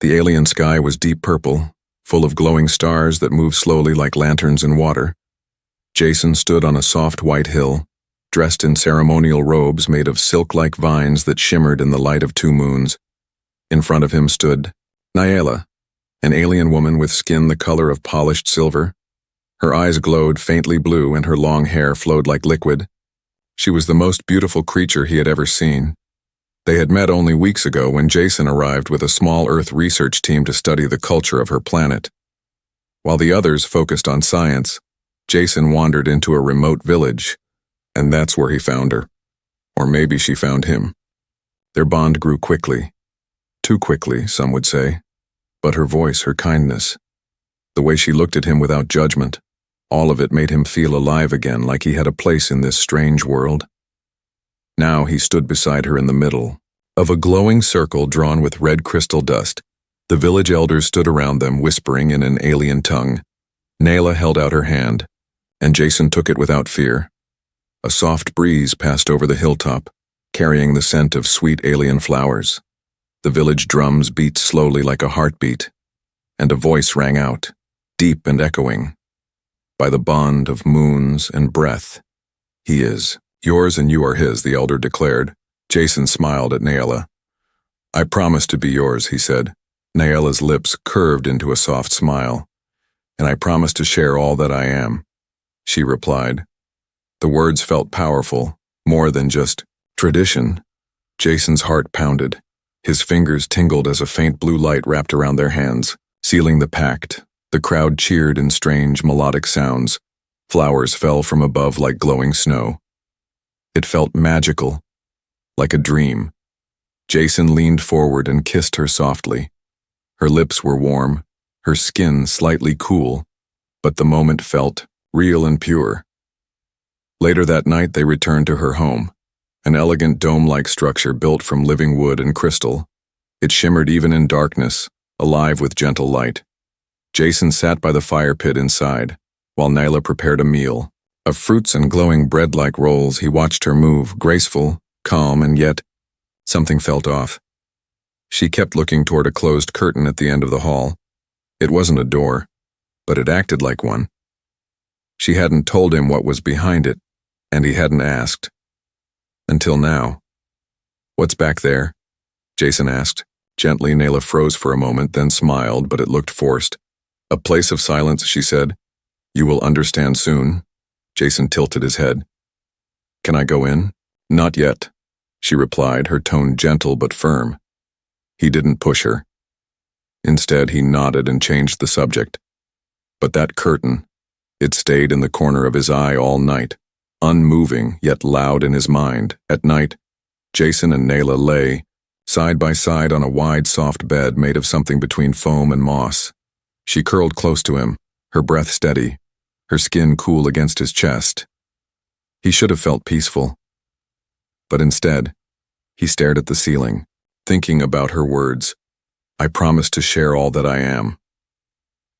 The alien sky was deep purple, full of glowing stars that moved slowly like lanterns in water. Jason stood on a soft white hill, dressed in ceremonial robes made of silk-like vines that shimmered in the light of two moons. In front of him stood Nyala, an alien woman with skin the color of polished silver. Her eyes glowed faintly blue and her long hair flowed like liquid. She was the most beautiful creature he had ever seen. They had met only weeks ago when Jason arrived with a small Earth research team to study the culture of her planet. While the others focused on science, Jason wandered into a remote village, and that's where he found her. Or maybe she found him. Their bond grew quickly. Too quickly, some would say. But her voice, her kindness, the way she looked at him without judgment, all of it made him feel alive again, like he had a place in this strange world. Now he stood beside her in the middle of a glowing circle drawn with red crystal dust. The village elders stood around them, whispering in an alien tongue. Nyala held out her hand, and Jason took it without fear. A soft breeze passed over the hilltop, carrying the scent of sweet alien flowers. The village drums beat slowly like a heartbeat, and a voice rang out, deep and echoing. By the bond of moons and breath, he is yours and you are his, the elder declared. Jason smiled at Nyala. I promise to be yours, he said. Nyala's lips curved into a soft smile. And I promise to share all that I am, she replied. The words felt powerful, more than just tradition. Jason's heart pounded. His fingers tingled as a faint blue light wrapped around their hands, sealing the pact. The crowd cheered in strange, melodic sounds. Flowers fell from above like glowing snow. It felt magical, like a dream. Jason leaned forward and kissed her softly. Her lips were warm, her skin slightly cool, but the moment felt real and pure. Later that night they returned to her home, an elegant dome-like structure built from living wood and crystal. It shimmered even in darkness, alive with gentle light. Jason sat by the fire pit inside, while Nyala prepared a meal. Of fruits and glowing bread-like rolls, he watched her move, graceful, calm, and yet something felt off. She kept looking toward a closed curtain at the end of the hall. It wasn't a door, but it acted like one. She hadn't told him what was behind it, and he hadn't asked. Until now. What's back there? Jason asked. Gently, Nyala froze for a moment, then smiled, but it looked forced. A place of silence, she said. You will understand soon. Jason tilted his head. Can I go in? Not yet, she replied, her tone gentle but firm. He didn't push her. Instead, he nodded and changed the subject. But that curtain, it stayed in the corner of his eye all night, unmoving yet loud in his mind. At night, Jason and Nyala lay, side by side on a wide, soft bed made of something between foam and moss. She curled close to him, her breath steady, her skin cool against his chest. He should have felt peaceful. But instead, he stared at the ceiling, thinking about her words. I promise to share all that I am.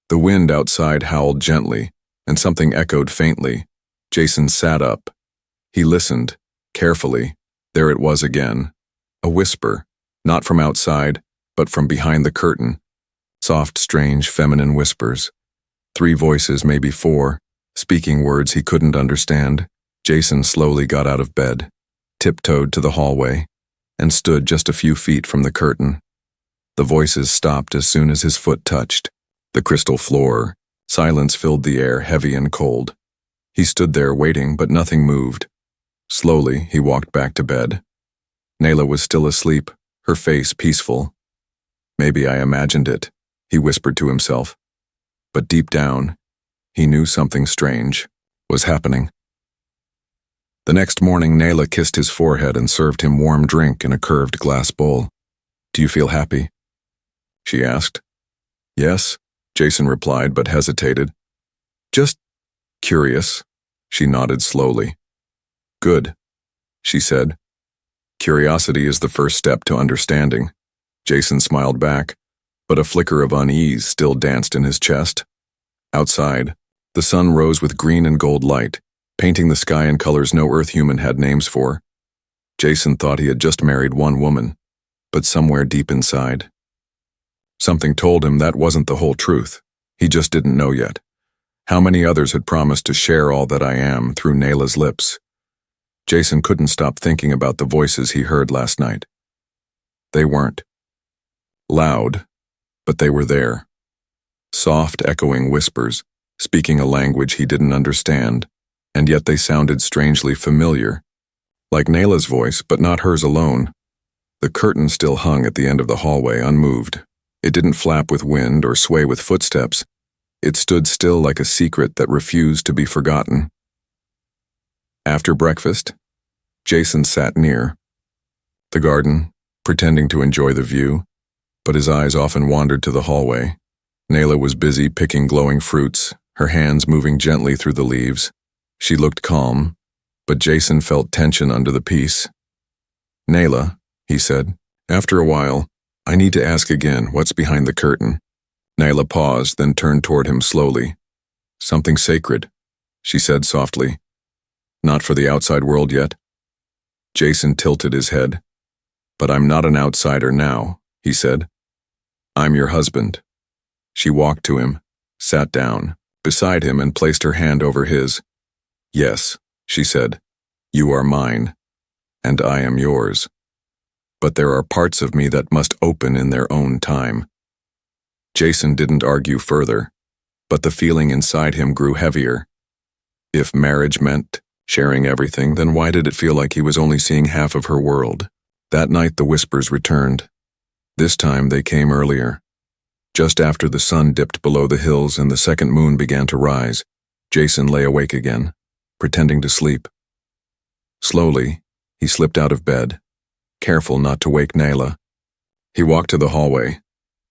The wind outside howled gently, and something echoed faintly. Jason sat up. He listened, carefully. There it was again. A whisper, not from outside, but from behind the curtain. Soft, strange, feminine whispers. 3 voices, maybe 4, speaking words he couldn't understand. Jason slowly got out of bed, tiptoed to the hallway, and stood just a few feet from the curtain. The voices stopped as soon as his foot touched the crystal floor. Silence filled the air, heavy and cold. He stood there waiting, but nothing moved. Slowly, he walked back to bed. Nyala was still asleep, her face peaceful. Maybe I imagined it, he whispered to himself. But deep down, he knew something strange was happening. The next morning, Nyala kissed his forehead and served him warm drink in a curved glass bowl. Do you feel happy? She asked. Yes, Jason replied, but hesitated. Just curious, she nodded slowly. Good, she said. Curiosity is the first step to understanding. Jason smiled back, but a flicker of unease still danced in his chest. Outside, the sun rose with green and gold light, painting the sky in colors no Earth human had names for. Jason thought he had just married one woman, but somewhere deep inside, Something told him that wasn't the whole truth. He just didn't know yet. How many others had promised to share all that I am through Nayla's lips? Jason couldn't stop thinking about the voices he heard last night. They weren't loud, but they were there. Soft, echoing whispers, speaking a language he didn't understand, and yet they sounded strangely familiar. Like Nayla's voice, but not hers alone. The curtain still hung at the end of the hallway, unmoved. It didn't flap with wind or sway with footsteps. It stood still like a secret that refused to be forgotten. After breakfast, Jason sat near the garden, pretending to enjoy the view, but his eyes often wandered to the hallway. Nayla was busy picking glowing fruits, her hands moving gently through the leaves. She looked calm, but Jason felt tension under the peace. "Nayla," he said, "after a while, I need to ask again what's behind the curtain." Nayla paused, then turned toward him slowly. "Something sacred," she said softly. "Not for the outside world yet?" Jason tilted his head. "But I'm not an outsider now," he said. "I'm your husband." She walked to him, sat down beside him, and placed her hand over his. "Yes," she said, "you are mine, and I am yours. But there are parts of me that must open in their own time." Jason didn't argue further, but the feeling inside him grew heavier. If marriage meant sharing everything, then why did it feel like he was only seeing half of her world? That night the whispers returned. This time they came earlier. Just after the sun dipped below the hills and the second moon began to rise, Jason lay awake again, pretending to sleep. Slowly, he slipped out of bed, careful not to wake Nayla. He walked to the hallway,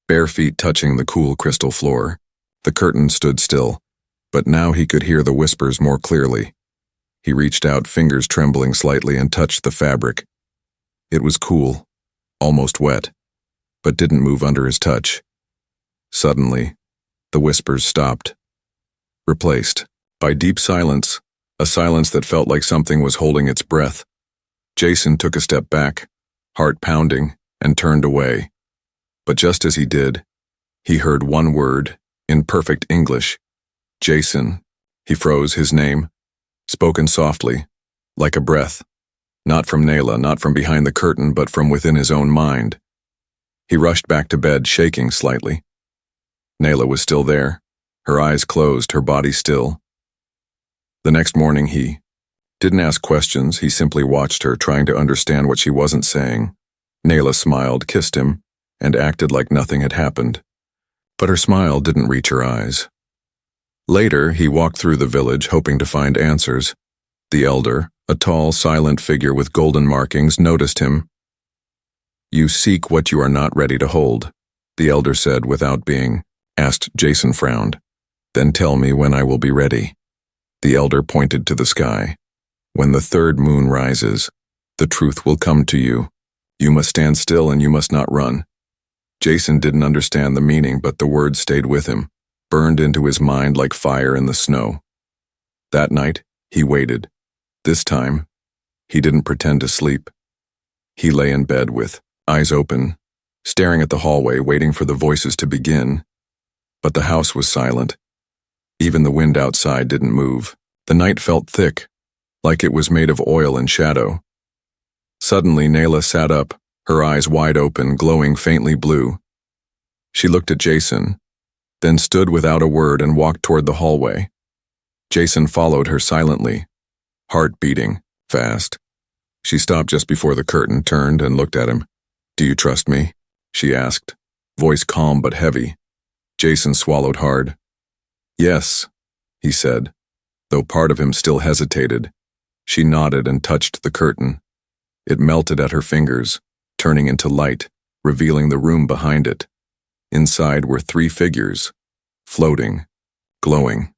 bare feet touching the cool crystal floor. The curtain stood still, but now he could hear the whispers more clearly. He reached out, fingers trembling slightly, and touched the fabric. It was cool, almost wet, but didn't move under his touch. Suddenly, the whispers stopped, replaced by deep silence, a silence that felt like something was holding its breath. Jason took a step back, heart pounding, and turned away. But just as he did, he heard one word, in perfect English. "Jason." He froze, his name, spoken softly, like a breath. Not from Nayla, not from behind the curtain, but from within his own mind. He rushed back to bed, shaking slightly. Nayla was still there, her eyes closed, her body still. The next morning he didn't ask questions, he simply watched her, trying to understand what she wasn't saying. Nayla smiled, kissed him, and acted like nothing had happened. But her smile didn't reach her eyes. Later, he walked through the village, hoping to find answers. The elder, a tall, silent figure with golden markings, noticed him. "You seek what you are not ready to hold," the elder said without being asked. Jason frowned. "Then tell me when I will be ready." The elder pointed to the sky. "When the third moon rises, the truth will come to you. You must stand still and you must not run." Jason didn't understand the meaning, but the words stayed with him, burned into his mind like fire in the snow. That night, he waited. This time, he didn't pretend to sleep. He lay in bed with eyes open, staring at the hallway, waiting for the voices to begin. But the house was silent. Even the wind outside didn't move. The night felt thick, like it was made of oil and shadow. Suddenly, Nayla sat up, her eyes wide open, glowing faintly blue. She looked at Jason, then stood without a word and walked toward the hallway. Jason followed her silently, heart beating fast. She stopped just before the curtain, turned and looked at him. "Do you trust me?" she asked, voice calm but heavy. Jason swallowed hard. "Yes," he said, though part of him still hesitated. She nodded and touched the curtain. It melted at her fingers, turning into light, revealing the room behind it. Inside were 3 figures, floating, glowing,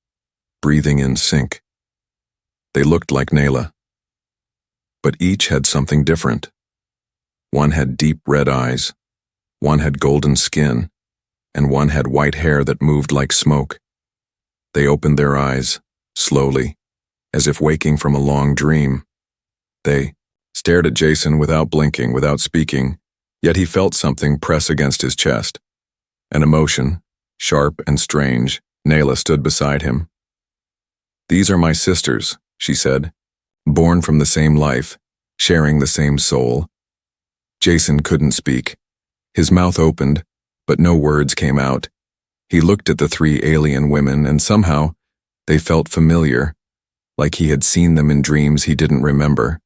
breathing in sync. They looked like Nayla, but each had something different. One had deep red eyes, one had golden skin, and one had white hair that moved like smoke. They opened their eyes, slowly, as if waking from a long dream. They stared at Jason without blinking, without speaking, yet he felt something press against his chest. An emotion, sharp and strange, Nayla stood beside him. "These are my sisters," she said, "born from the same life, sharing the same soul." Jason couldn't speak. His mouth opened, but no words came out. He looked at the three alien women, and somehow they felt familiar, like he had seen them in dreams he didn't remember.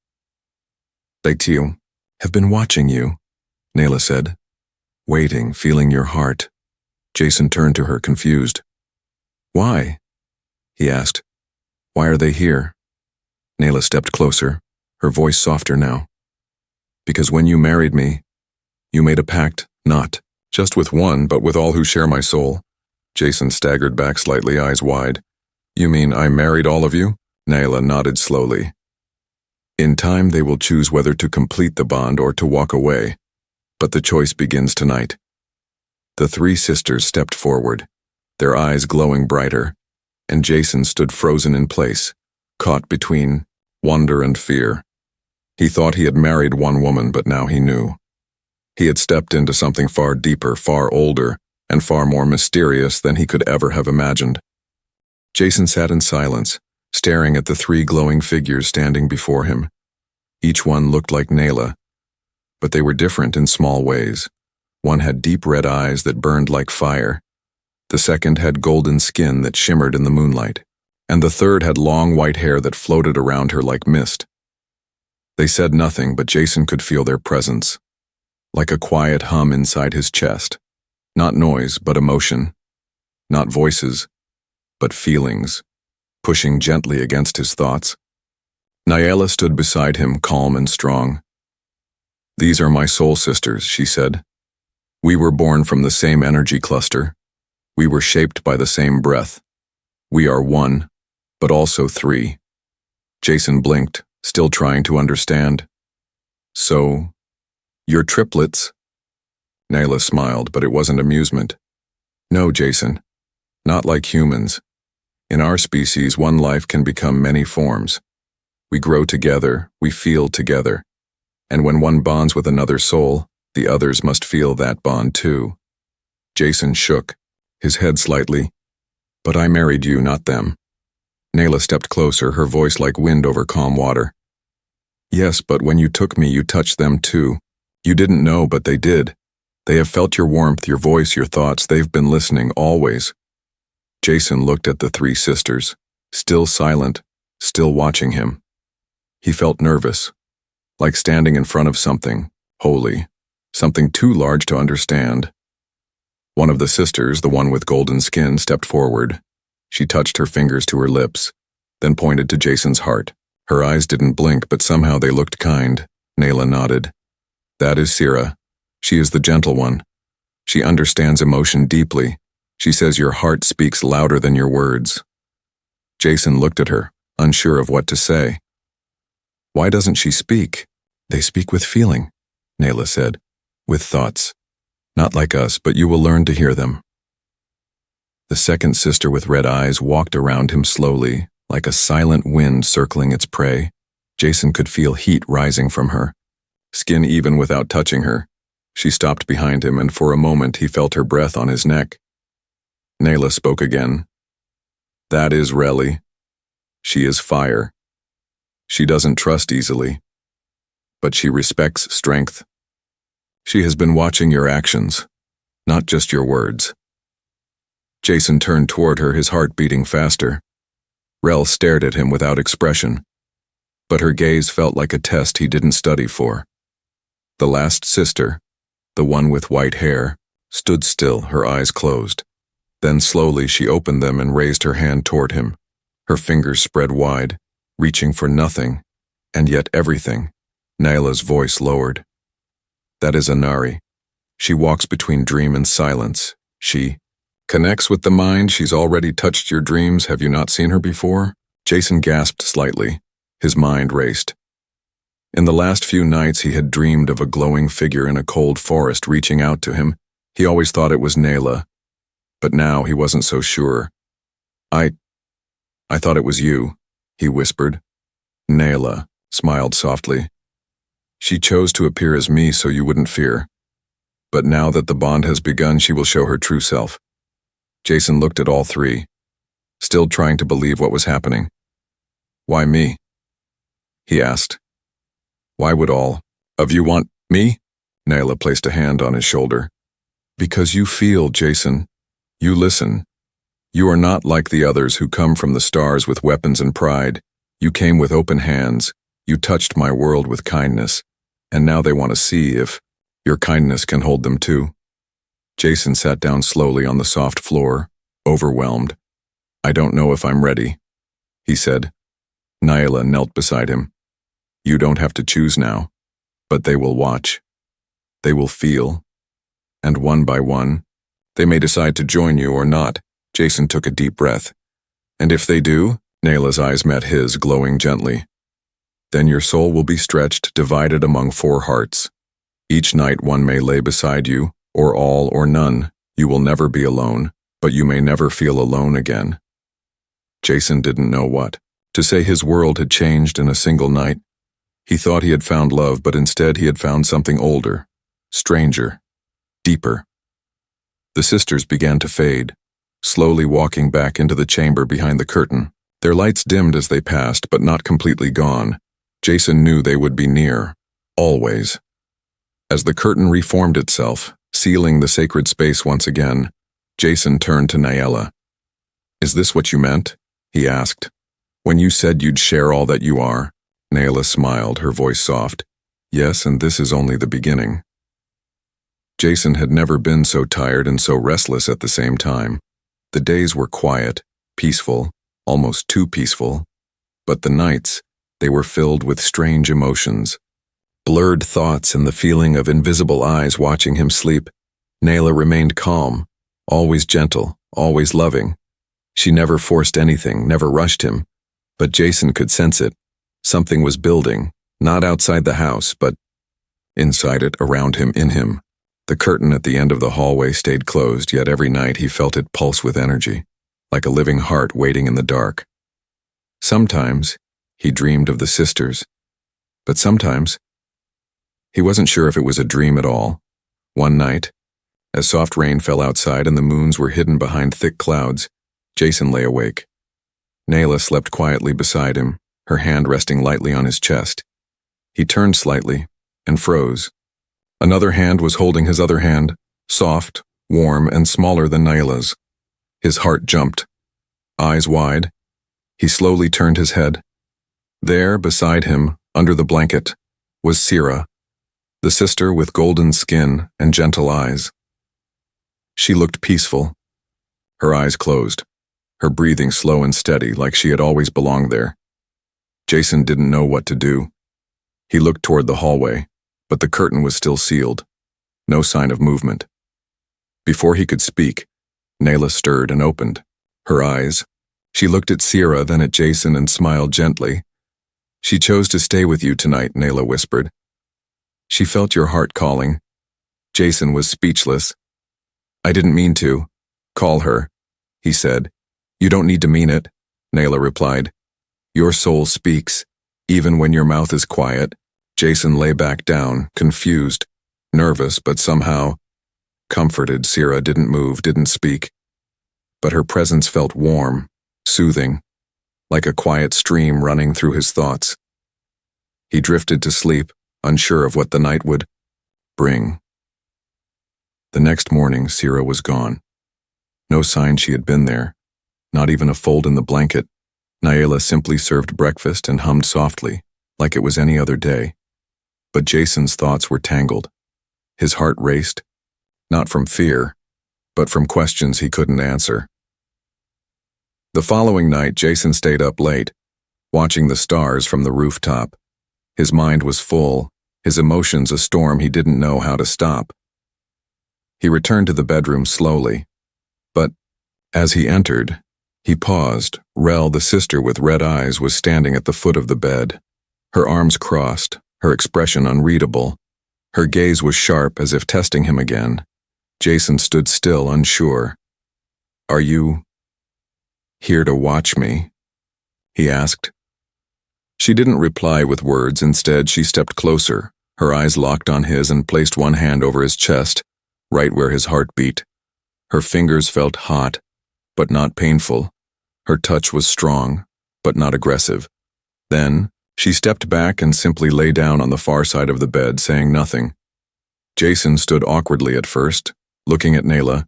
"They too have been watching you," Nayla said. "Waiting, feeling your heart." Jason turned to her, confused. "Why?" he asked. "Why are they here?" Nayla stepped closer, her voice softer now. "Because when you married me, you made a pact, not just with one, but with all who share my soul." Jason staggered back slightly, eyes wide. "You mean I married all of you?" Nayla nodded slowly. "In time they will choose whether to complete the bond or to walk away, but the choice begins tonight." The three sisters stepped forward, their eyes glowing brighter, and Jason stood frozen in place, caught between wonder and fear. He thought he had married one woman, but now he knew. He had stepped into something far deeper, far older, and far more mysterious than he could ever have imagined. Jason sat in silence, staring at the three glowing figures standing before him. Each one looked like Nayla, but they were different in small ways. One had deep red eyes that burned like fire. The second had golden skin that shimmered in the moonlight, and the third had long white hair that floated around her like mist. They said nothing, but Jason could feel their presence, like a quiet hum inside his chest. Not noise, but emotion. Not voices, but feelings, pushing gently against his thoughts. Nayla stood beside him, calm and strong. "These are my soul sisters," she said. "We were born from the same energy cluster. We were shaped by the same breath. We are one, but also three." Jason blinked, still trying to understand. "So, you're triplets?" Nayla smiled, but it wasn't amusement. "No, Jason. Not like humans. In our species, one life can become many forms. We grow together, we feel together. And when one bonds with another soul, the others must feel that bond too." Jason shook, his head slightly. "But I married you, not them." Nayla stepped closer, her voice like wind over calm water. "Yes, but when you took me, you touched them too. You didn't know, but they did. They have felt your warmth, your voice, your thoughts. They've been listening, always." Jason looked at the three sisters, still silent, still watching him. He felt nervous, like standing in front of something holy, something too large to understand. One of the sisters, the one with golden skin, stepped forward. She touched her fingers to her lips, then pointed to Jason's heart. Her eyes didn't blink, but somehow they looked kind. Nayla nodded. "That is Sira. She is the gentle one. She understands emotion deeply. She says your heart speaks louder than your words." Jason looked at her, unsure of what to say. "Why doesn't she speak?" "They speak with feeling," Nayla said. "With thoughts. Not like us, but you will learn to hear them." The second sister with red eyes walked around him slowly, like a silent wind circling its prey. Jason could feel heat rising from her, skin even without touching her. She stopped behind him, and for a moment he felt her breath on his neck. Nayla spoke again. "That is Relly. She is fire. She doesn't trust easily, but she respects strength. She has been watching your actions, not just your words." Jason turned toward her, his heart beating faster. Rel stared at him without expression, but her gaze felt like a test he didn't study for. The last sister, the one with white hair, stood still, her eyes closed. Then slowly she opened them and raised her hand toward him, her fingers spread wide, reaching for nothing, and yet everything. Nayla's voice lowered. "That is Anari. She walks between dream and silence. She connects with the mind. She's already touched your dreams. Have you not seen her before?" Jason gasped slightly. His mind raced. In the last few nights he had dreamed of a glowing figure in a cold forest reaching out to him. He always thought it was Nayla, but now he wasn't so sure. I thought it was you," he whispered. Nayla smiled softly. "She chose to appear as me so you wouldn't fear. But now that the bond has begun, she will show her true self. Jason looked at all three, still trying to believe what was happening. "Why me?" he asked. "Why would all of you want me?" Nyla placed a hand on his shoulder. "Because you feel, Jason. You listen. You are not like the others who come from the stars with weapons and pride. You came with open hands. You touched my world with kindness. And now they want to see if your kindness can hold them too." Jason sat down slowly on the soft floor, overwhelmed. "I don't know if I'm ready," he said. Nyla knelt beside him. "You don't have to choose now, but they will watch. They will feel. And one by one, they may decide to join you or not." Jason took a deep breath. "And if they do," Nyla's eyes met his, glowing gently, "then your soul will be stretched, divided among 4 hearts. Each night one may lay beside you, or all or none. You will never be alone, but you may never feel alone again." Jason didn't know what to say. His world had changed in a single night. He thought he had found love, but instead he had found something older, stranger, deeper. The sisters began to fade, slowly walking back into the chamber behind the curtain. Their lights dimmed as they passed, but not completely gone. Jason knew they would be near, always. As the curtain reformed itself, sealing the sacred space once again, Jason turned to Nyla. "Is this what you meant?" he asked. "When you said you'd share all that you are?" Nyla smiled, her voice soft. "Yes, and this is only the beginning." Jason had never been so tired and so restless at the same time. The days were quiet, peaceful, almost too peaceful. But the nights, they were filled with strange emotions. Blurred thoughts and the feeling of invisible eyes watching him sleep. Nyla remained calm, always gentle, always loving. She never forced anything, never rushed him. But Jason could sense it. Something was building, not outside the house, but inside it, around him, in him. The curtain at the end of the hallway stayed closed, yet every night he felt it pulse with energy, like a living heart waiting in the dark. Sometimes he dreamed of the sisters, but sometimes he wasn't sure if it was a dream at all. One night, as soft rain fell outside and the moons were hidden behind thick clouds, Jason lay awake. Nyla slept quietly beside him, her hand resting lightly on his chest. He turned slightly and froze. Another hand was holding his other hand, soft, warm, and smaller than Nyla's. His heart jumped. Eyes wide, he slowly turned his head. There, beside him, under the blanket, was Sira, the sister with golden skin and gentle eyes. She looked peaceful, her eyes closed, her breathing slow and steady like she had always belonged there. Jason didn't know what to do. He looked toward the hallway, but the curtain was still sealed. No sign of movement. Before he could speak, Nyla stirred and opened. Her eyes. She looked at Sira, then at Jason and smiled gently. "She chose to stay with you tonight," Nyla whispered. "She felt your heart calling." Jason was speechless. "I didn't mean to. Call her," he said. "You don't need to mean it," Nyla replied. "Your soul speaks, even when your mouth is quiet." Jason lay back down, confused, nervous, but somehow comforted. Sira didn't move, didn't speak. But her presence felt warm, soothing, like a quiet stream running through his thoughts. He drifted to sleep, unsure of what the night would bring. The next morning, Sira was gone. No sign she had been there, not even a fold in the blanket. Nyla simply served breakfast and hummed softly, like it was any other day. But Jason's thoughts were tangled. His heart raced, not from fear, but from questions he couldn't answer. The following night, Jason stayed up late, watching the stars from the rooftop. His mind was full, his emotions a storm he didn't know how to stop. He returned to the bedroom slowly, but as he entered, he paused. Rel, the sister with red eyes, was standing at the foot of the bed, her arms crossed, her expression unreadable. Her gaze was sharp, as if testing him again. Jason stood still, unsure. "Are you here to watch me?" he asked. She didn't reply with words. Instead, she stepped closer, her eyes locked on his, and placed one hand over his chest, right where his heart beat. Her fingers felt hot, but not painful. Her touch was strong, but not aggressive. Then, she stepped back and simply lay down on the far side of the bed, saying nothing. Jason stood awkwardly at first, looking at Nayla,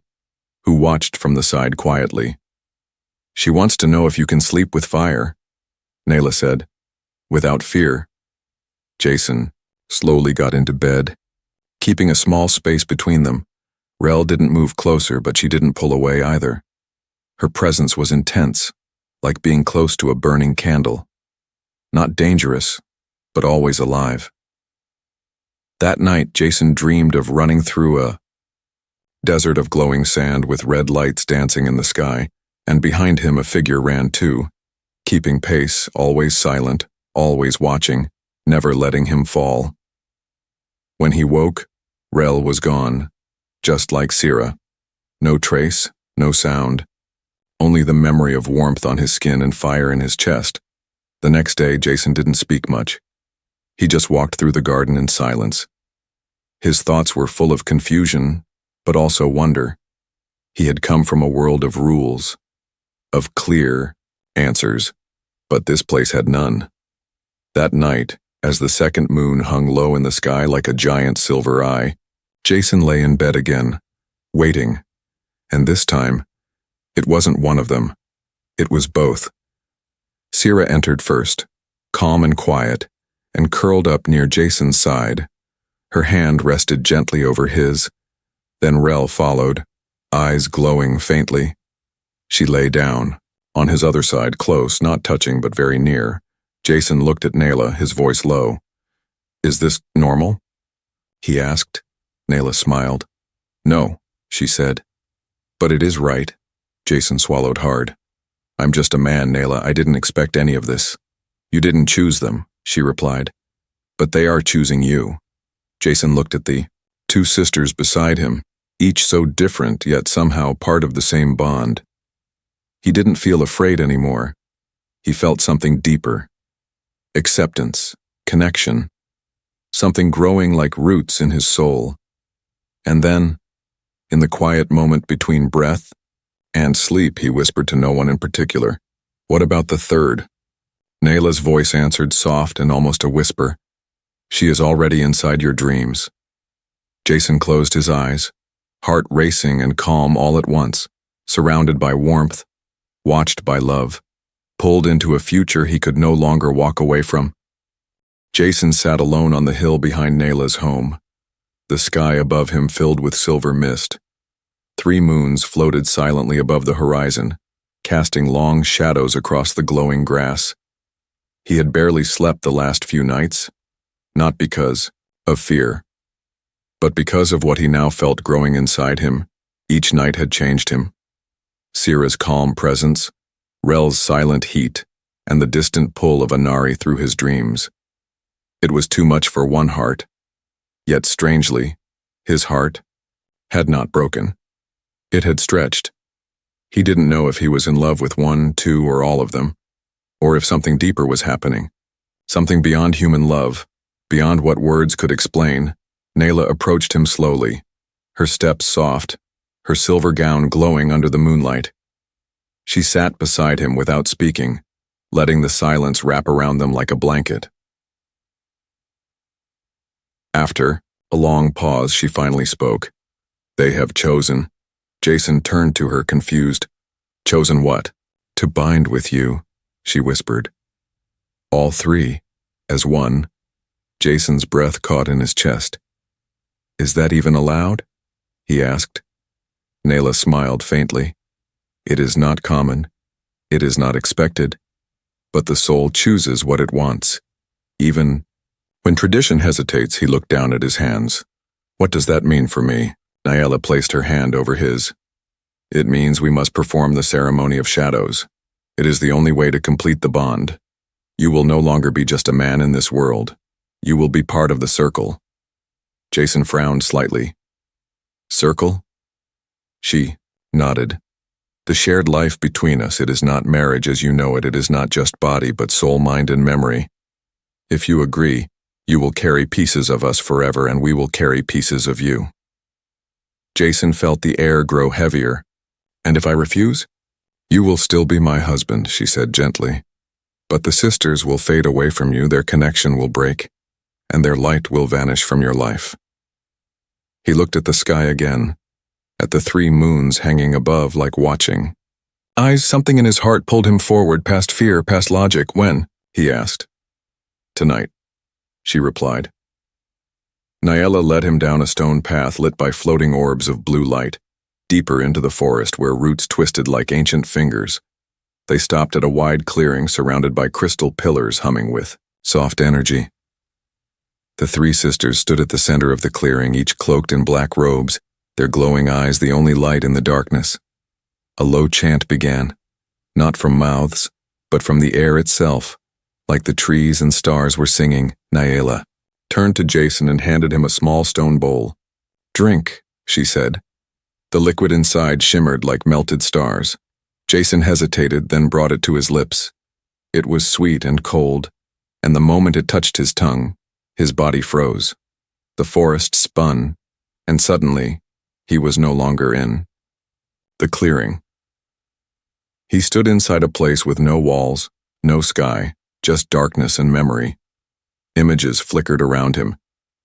who watched from the side quietly. "She wants to know if you can sleep with fire," Nayla said, "without fear." Jason slowly got into bed, keeping a small space between them. Rel didn't move closer, but she didn't pull away either. Her presence was intense, like being close to a burning candle. Not dangerous, but always alive. That night, Jason dreamed of running through a desert of glowing sand with red lights dancing in the sky, and behind him a figure ran too, keeping pace, always silent, always watching, never letting him fall. When he woke, Rel was gone, just like Sierra. No trace, no sound, only the memory of warmth on his skin and fire in his chest. The next day, Jason didn't speak much. He just walked through the garden in silence. His thoughts were full of confusion, but also wonder. He had come from a world of rules, of clear answers, but this place had none. That night, as the second moon hung low in the sky like a giant silver eye, Jason lay in bed again, waiting. And this time, it wasn't one of them. It was both. Sierra entered first, calm and quiet, and curled up near Jason's side. Her hand rested gently over his. Then Rel followed, eyes glowing faintly. She lay down, on his other side, close, not touching but very near. Jason looked at Nayla, his voice low. "Is this normal?" he asked. Nayla smiled. "No," she said. "But it is right." Jason swallowed hard. "I'm just a man, Nayla. I didn't expect any of this." "You didn't choose them," she replied. "But they are choosing you." Jason looked at the two sisters beside him, each so different yet somehow part of the same bond. He didn't feel afraid anymore. He felt something deeper. Acceptance, connection, something growing like roots in his soul. And then, in the quiet moment between breath and sleep, he whispered to no one in particular, "What about the third?" Nayla's voice answered, soft and almost a whisper, "She is already inside your dreams." Jason closed his eyes, heart racing and calm all at once, surrounded by warmth, watched by love, pulled into a future he could no longer walk away from. Jason sat alone on the hill behind Nayla's home, the sky above him filled with silver mist. 3 moons floated silently above the horizon, casting long shadows across the glowing grass. He had barely slept the last few nights, not because of fear, but because of what he now felt growing inside him. Each night had changed him. Sierra's calm presence, Rel's silent heat, and the distant pull of Anari through his dreams. It was too much for one heart, yet strangely, his heart had not broken. It had stretched. He didn't know if he was in love with one, two, or all of them, or if something deeper was happening, something beyond human love, beyond what words could explain. Nayla approached him slowly, her steps soft, her silver gown glowing under the moonlight. She sat beside him without speaking, letting the silence wrap around them like a blanket. After a long pause, she finally spoke. "They have chosen." Jason turned to her, confused. "Chosen what?" "To bind with you," she whispered. "All 3, as one." Jason's breath caught in his chest. "Is that even allowed?" he asked. Nayla smiled faintly. "It is not common. It is not expected. But the soul chooses what it wants. Even when tradition hesitates," he looked down at his hands. "What does that mean for me?" Nayla placed her hand over his. "It means we must perform the ceremony of shadows. It is the only way to complete the bond. You will no longer be just a man in this world. You will be part of the circle." Jason frowned slightly. "Circle?" She nodded. "The shared life between us, it is not marriage as you know it. It is not just body, but soul, mind, and memory. If you agree, you will carry pieces of us forever, and we will carry pieces of you." Jason felt the air grow heavier. "And if I refuse?" "You will still be my husband," she said gently. "But the sisters will fade away from you, their connection will break, and their light will vanish from your life." He looked at the sky again, at the 3 moons hanging above like watching. Something in his heart pulled him forward, past fear, past logic. "When?" he asked. "Tonight," she replied. Nyela led him down a stone path lit by floating orbs of blue light, deeper into the forest where roots twisted like ancient fingers. They stopped at a wide clearing surrounded by crystal pillars humming with soft energy. The 3 sisters stood at the center of the clearing, each cloaked in black robes, their glowing eyes the only light in the darkness. A low chant began, not from mouths, but from the air itself, like the trees and stars were singing. Nyela turned to Jason and handed him a small stone bowl. "Drink," she said. The liquid inside shimmered like melted stars. Jason hesitated, then brought it to his lips. It was sweet and cold, and the moment it touched his tongue, his body froze. The forest spun, and suddenly, he was no longer in the clearing. He stood inside a place with no walls, no sky, just darkness and memory. Images flickered around him,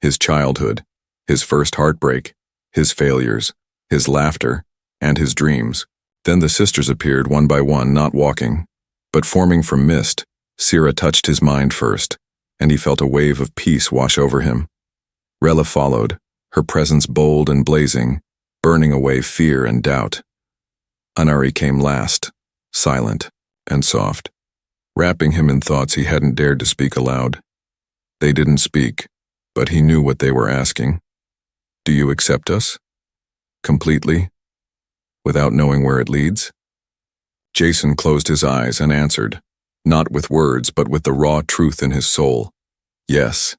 his childhood, his first heartbreak, his failures, his laughter, and his dreams. Then the sisters appeared one by one, not walking, but forming from mist. Sira touched his mind first, and he felt a wave of peace wash over him. Rella followed, her presence bold and blazing, burning away fear and doubt. Anari came last, silent and soft, wrapping him in thoughts he hadn't dared to speak aloud. They didn't speak, but he knew what they were asking. "Do you accept us? Completely? Without knowing where it leads?" Jason closed his eyes and answered, not with words but with the raw truth in his soul. Yes.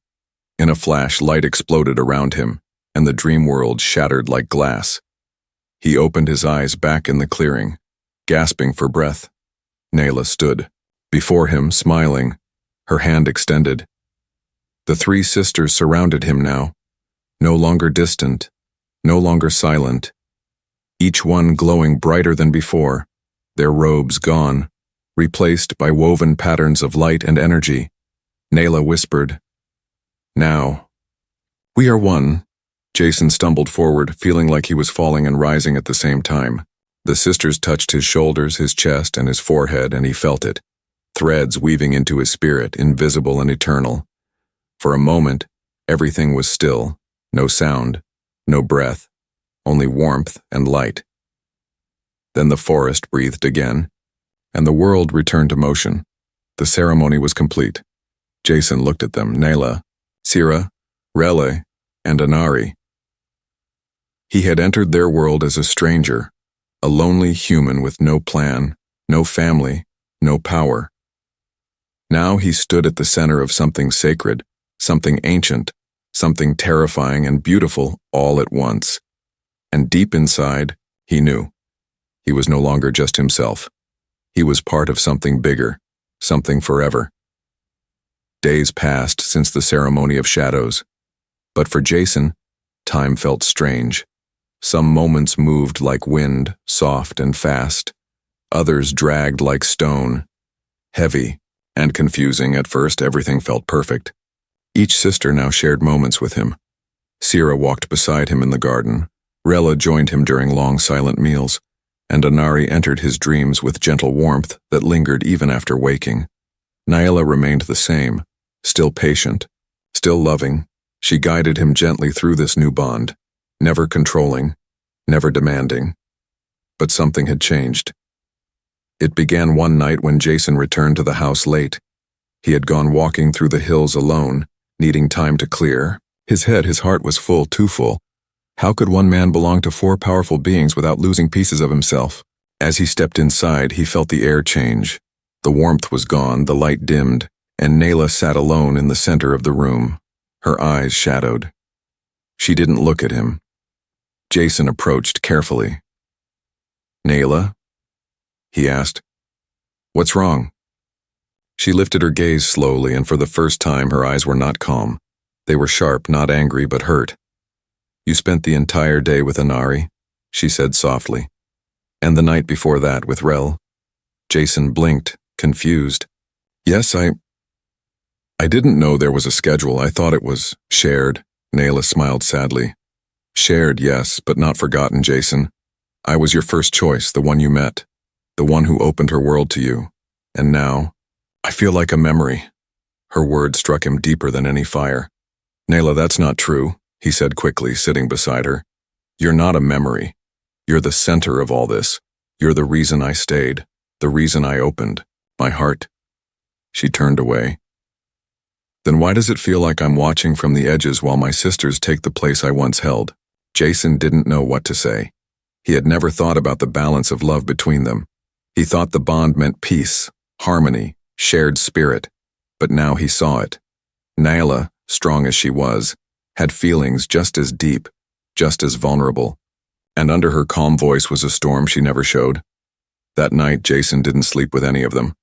In a flash, light exploded around him, and the dream world shattered like glass. He opened his eyes back in the clearing, gasping for breath. Nayla stood before him, smiling, her hand extended. The 3 sisters surrounded him now, no longer distant, no longer silent, each one glowing brighter than before, their robes gone, replaced by woven patterns of light and energy. Nayla whispered, "Now." "We are one." Jason stumbled forward, feeling like he was falling and rising at the same time. The sisters touched his shoulders, his chest, and his forehead, and he felt it, threads weaving into his spirit, invisible and eternal. For a moment, everything was still, no sound, no breath, only warmth and light. Then the forest breathed again, and the world returned to motion. The ceremony was complete. Jason looked at them, Nayla, Sira, Rele, and Anari. He had entered their world as a stranger, a lonely human with no plan, no family, no power. Now he stood at the center of something sacred, something ancient, something terrifying and beautiful all at once. And deep inside, he knew. He was no longer just himself. He was part of something bigger, something forever. Days passed since the ceremony of shadows, but for Jason, time felt strange. Some moments moved like wind, soft and fast. Others dragged like stone, heavy and confusing. At first, everything felt perfect. Each sister now shared moments with him. Sira walked beside him in the garden. Rella joined him during long silent meals, and Anari entered his dreams with gentle warmth that lingered even after waking. Nyela remained the same, still patient, still loving. She guided him gently through this new bond, never controlling, never demanding. But something had changed. It began one night when Jason returned to the house late. He had gone walking through the hills alone, needing time to clear. His heart was full, too full. How could one man belong to 4 powerful beings without losing pieces of himself? As he stepped inside, he felt the air change. The warmth was gone, the light dimmed, and Nayla sat alone in the center of the room, her eyes shadowed. She didn't look at him. Jason approached carefully. "Nayla?" he asked. "What's wrong?" She lifted her gaze slowly, and for the first time her eyes were not calm. They were sharp, not angry, but hurt. You spent the entire day with Anari, she said softly. And the night before that with Rel. Jason blinked, confused. Yes, I didn't know there was a schedule. I thought it was shared. Nayla smiled sadly. Shared, yes, but not forgotten, Jason. I was your first choice, the one you met, the one who opened her world to you. And now, I feel like a memory. Her words struck him deeper than any fire. Nayla, that's not true, he said quickly, sitting beside her. You're not a memory. You're the center of all this. You're the reason I stayed, the reason I opened my heart. She turned away. Then why does it feel like I'm watching from the edges while my sisters take the place I once held? Jason didn't know what to say. He had never thought about the balance of love between them. He thought the bond meant peace, harmony, shared spirit. But now he saw it. Nayla, strong as she was, had feelings just as deep, just as vulnerable. And under her calm voice was a storm she never showed. That night, Jason didn't sleep with any of them.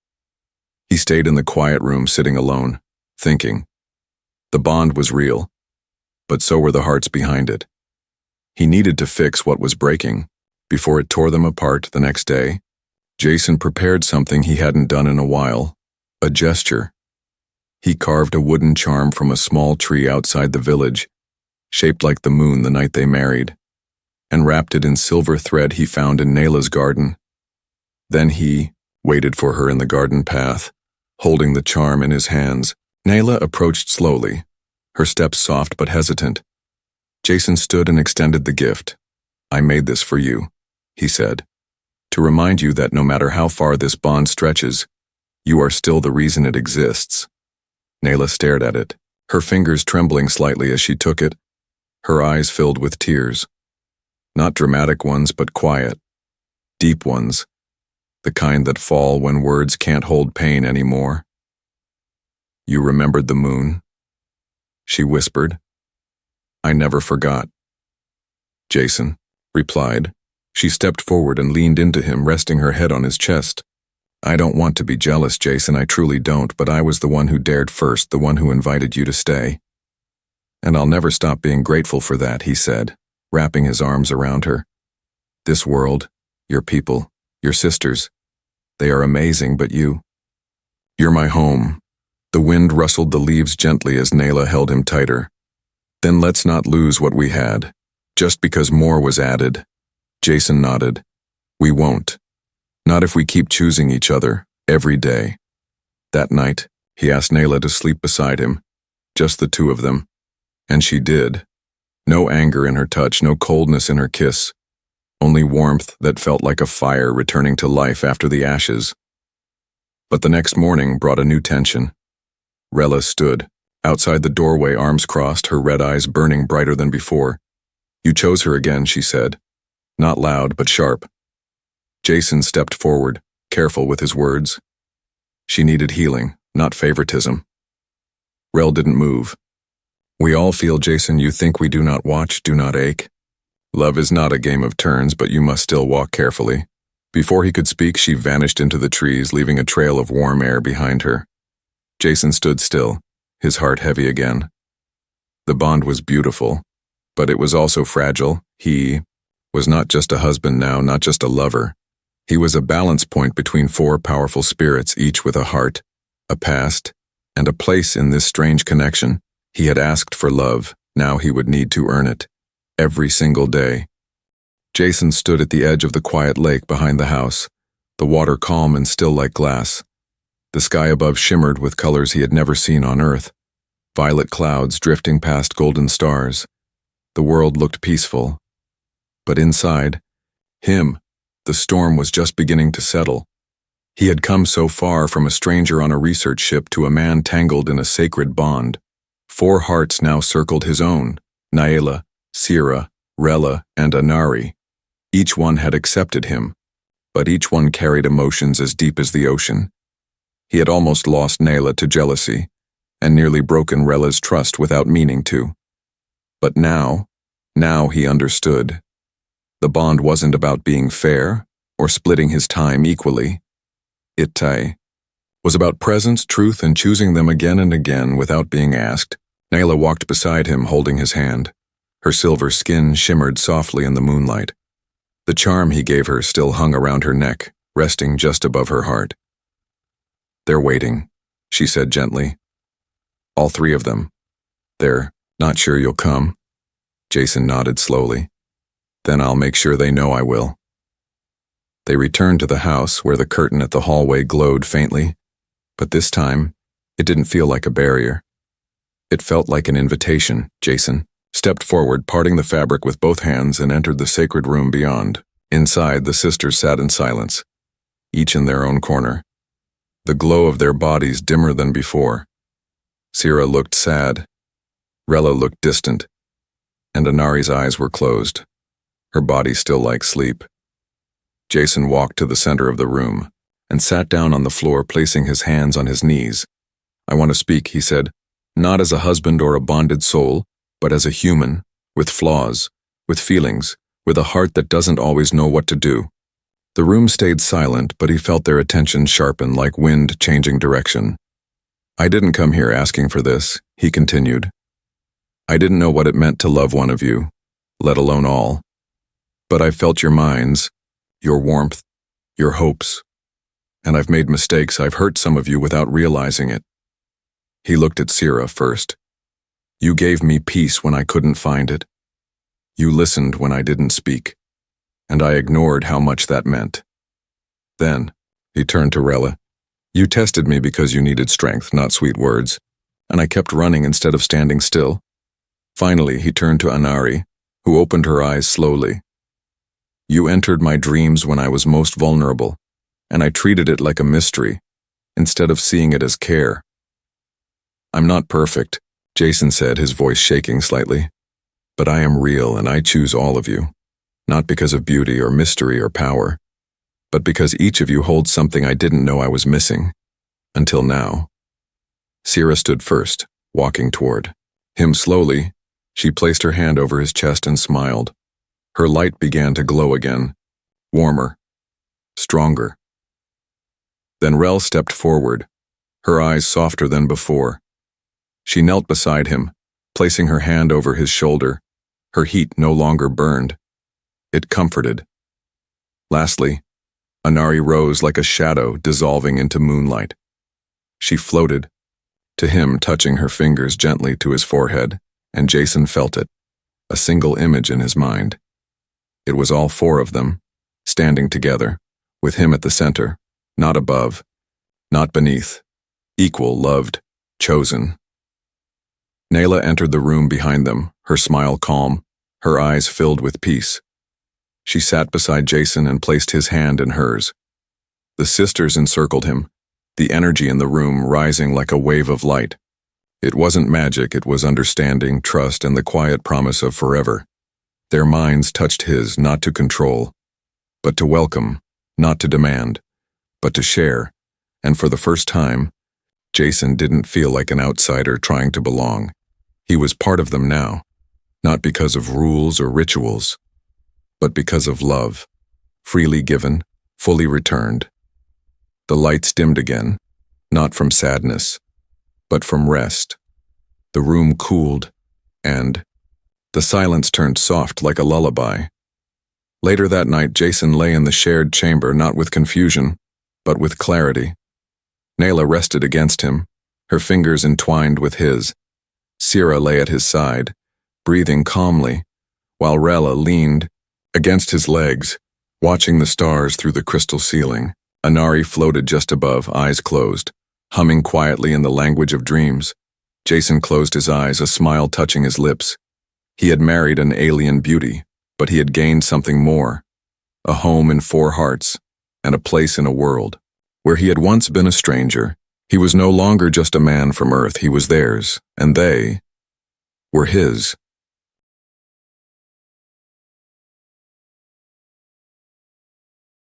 He stayed in the quiet room sitting alone, thinking. The bond was real, but so were the hearts behind it. He needed to fix what was breaking before it tore them apart the next day. Jason prepared something he hadn't done in a while, a gesture. He carved a wooden charm from a small tree outside the village, shaped like the moon the night they married, and wrapped it in silver thread he found in Nayla's garden. Then he waited for her in the garden path, holding the charm in his hands. Nayla approached slowly, her steps soft but hesitant. Jason stood and extended the gift. I made this for you, he said, to remind you that no matter how far this bond stretches, you are still the reason it exists. Nayla stared at it, her fingers trembling slightly as she took it, her eyes filled with tears. Not dramatic ones, but quiet, deep ones, the kind that fall when words can't hold pain anymore. You remembered the moon? She whispered. I never forgot. Jason replied. She stepped forward and leaned into him, resting her head on his chest. I don't want to be jealous, Jason, I truly don't, but I was the one who dared first, the one who invited you to stay. And I'll never stop being grateful for that, he said, wrapping his arms around her. This world, your people, your sisters, they are amazing, but you're my home. The wind rustled the leaves gently as Nayla held him tighter. Then let's not lose what we had, just because more was added. Jason nodded. We won't. Not if we keep choosing each other, every day. That night, he asked Nayla to sleep beside him, just the two of them. And she did. No anger in her touch, no coldness in her kiss, only warmth that felt like a fire returning to life after the ashes. But the next morning brought a new tension. Rella stood, outside the doorway, arms crossed, her red eyes burning brighter than before. You chose her again, she said. Not loud, but sharp. Jason stepped forward, careful with his words. She needed healing, not favoritism. Rel didn't move. We all feel, Jason, you think we do not watch, do not ache. Love is not a game of turns, but you must still walk carefully. Before he could speak, she vanished into the trees, leaving a trail of warm air behind her. Jason stood still, his heart heavy again. The bond was beautiful, but it was also fragile. He was not just a husband now, not just a lover. He was a balance point between four powerful spirits, each with a heart, a past, and a place in this strange connection. He had asked for love, now he would need to earn it, every single day. Jason stood at the edge of the quiet lake behind the house, the water calm and still like glass. The sky above shimmered with colors he had never seen on Earth, violet clouds drifting past golden stars. The world looked peaceful. But inside, the storm was just beginning to settle. He had come so far from a stranger on a research ship to a man tangled in a sacred bond. 4 hearts now circled his own, Nayla, Sierra, Rella, and Anari. Each one had accepted him, but each one carried emotions as deep as the ocean. He had almost lost Nayla to jealousy, and nearly broken Rella's trust without meaning to. But now he understood. The bond wasn't about being fair or splitting his time equally. It was about presence, truth, and choosing them again and again without being asked. Nayla walked beside him, holding his hand. Her silver skin shimmered softly in the moonlight. The charm he gave her still hung around her neck, resting just above her heart. "They're waiting," she said gently. "All three of them. They're not sure you'll come." Jason nodded slowly. "Then I'll make sure they know I will." They returned to the house where the curtain at the hallway glowed faintly, but this time, it didn't feel like a barrier. It felt like an invitation. Jason stepped forward, parting the fabric with both hands, and entered the sacred room beyond. Inside, the sisters sat in silence, each in their own corner, the glow of their bodies dimmer than before. Sierra looked sad, Rella looked distant, and Anari's eyes were closed, her body still like sleep. Jason walked to the center of the room and sat down on the floor, placing his hands on his knees. "I want to speak," he said, "not as a husband or a bonded soul, but as a human, with flaws, with feelings, with a heart that doesn't always know what to do." The room stayed silent, but he felt their attention sharpen like wind changing direction. "I didn't come here asking for this," he continued. "I didn't know what it meant to love one of you, let alone all. But I felt your minds, your warmth, your hopes. And I've made mistakes. I've hurt some of you without realizing it." He looked at Sierra first. "You gave me peace when I couldn't find it. You listened when I didn't speak, and I ignored how much that meant. Then," he turned to Rella, "you tested me because you needed strength, not sweet words, and I kept running instead of standing still." Finally, he turned to Anari, who opened her eyes slowly. "You entered my dreams when I was most vulnerable, and I treated it like a mystery, instead of seeing it as care." "I'm not perfect," Jason said, his voice shaking slightly. "But I am real, and I choose all of you, not because of beauty or mystery or power, but because each of you holds something I didn't know I was missing, until now." Sierra stood first, walking toward him slowly. She placed her hand over his chest and smiled. Her light began to glow again, warmer, stronger. Then Rel stepped forward, her eyes softer than before. She knelt beside him, placing her hand over his shoulder. Her heat no longer burned. It comforted. Lastly, Anari rose like a shadow dissolving into moonlight. She floated, to him touching her fingers gently to his forehead, and Jason felt it, a single image in his mind. It was all four of them, standing together, with him at the center, not above, not beneath, equal, loved, chosen. Nayla entered the room behind them, her smile calm, her eyes filled with peace. She sat beside Jason and placed his hand in hers. The sisters encircled him, the energy in the room rising like a wave of light. It wasn't magic, it was understanding, trust, and the quiet promise of forever. Their minds touched his, not to control, but to welcome, not to demand, but to share, and for the first time, Jason didn't feel like an outsider trying to belong. He was part of them now, not because of rules or rituals, but because of love, freely given, fully returned. The lights dimmed again, not from sadness, but from rest. The room cooled, and the silence turned soft like a lullaby. Later that night, Jason lay in the shared chamber, not with confusion, but with clarity. Nayla rested against him, her fingers entwined with his. Sierra lay at his side, breathing calmly, while Rella leaned against his legs, watching the stars through the crystal ceiling. Anari floated just above, eyes closed, humming quietly in the language of dreams. Jason closed his eyes, a smile touching his lips. He had married an alien beauty, but he had gained something more, a home in four hearts, and a place in a world. Where he had once been a stranger, he was no longer just a man from Earth, he was theirs, and they were his.